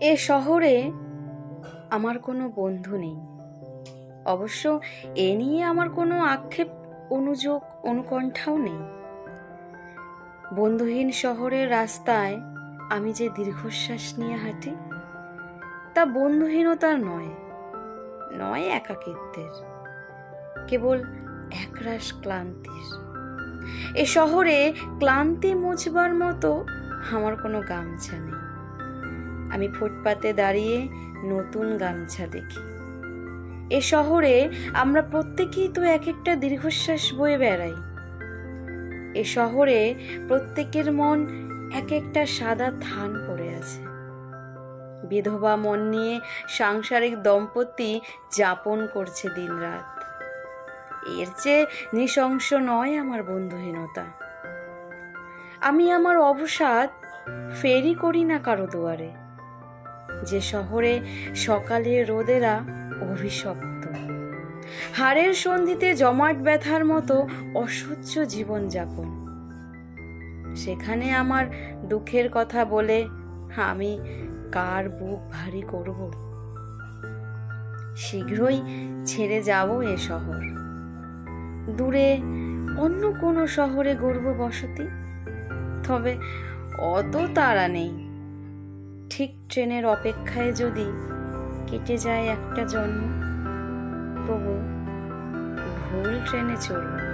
এ শহরে আমার কোনো বন্ধু নেই। অবশ্য এ নিয়ে আমার কোনো আক্ষেপ, অনুযোগ, অনুকণ্ঠাও নেই। বন্ধুহীন শহরের রাস্তায় আমি যে দীর্ঘশ্বাস নিয়ে হাঁটি, তা বন্ধুহীনতার নয়, নয় একাকিত্বের, কেবল একরাশ ক্লান্তির। এ শহরে ক্লান্তি মুছবার মতো আমার কোনো গামছা নেই। আমি ফুটপাতে দাঁড়িয়ে নতুন গামছা দেখি। এ শহরে আমরা প্রত্যেকেই তো এক একটা দীর্ঘশ্বাস বয়ে বেড়াই। এ শহরে প্রত্যেকের মন এক একটা সাদা থান পড়ে আছে। বিধবা মন নিয়ে সাংসারিক দম্পতি যাপন করছে দিনরাত। এর চেয়ে নৃশংস নয় আমার বন্ধুহীনতা। আমি আমার অবসাদ ফেরি করি না কারো দুয়ারে। যে শহরে সকালের রোদেরা অভিশপ্ত, হাড়ের সন্ধিতে জমাট ব্যথার মতো অসহ্য জীবনযাপন, সেখানে আমার দুঃখের কথা বলে আমি কার বুক ভারী করব? শীঘ্রই ছেড়ে যাব এ শহর, দূরে অন্য কোনো শহরে গড়ব বসতি। তবে অত তাড়া নেই। ঠিক ট্রেনের অপেক্ষায় যদি কেটে যায় একটা জন্ম, তবু ভুল ট্রেনে চড়ব না।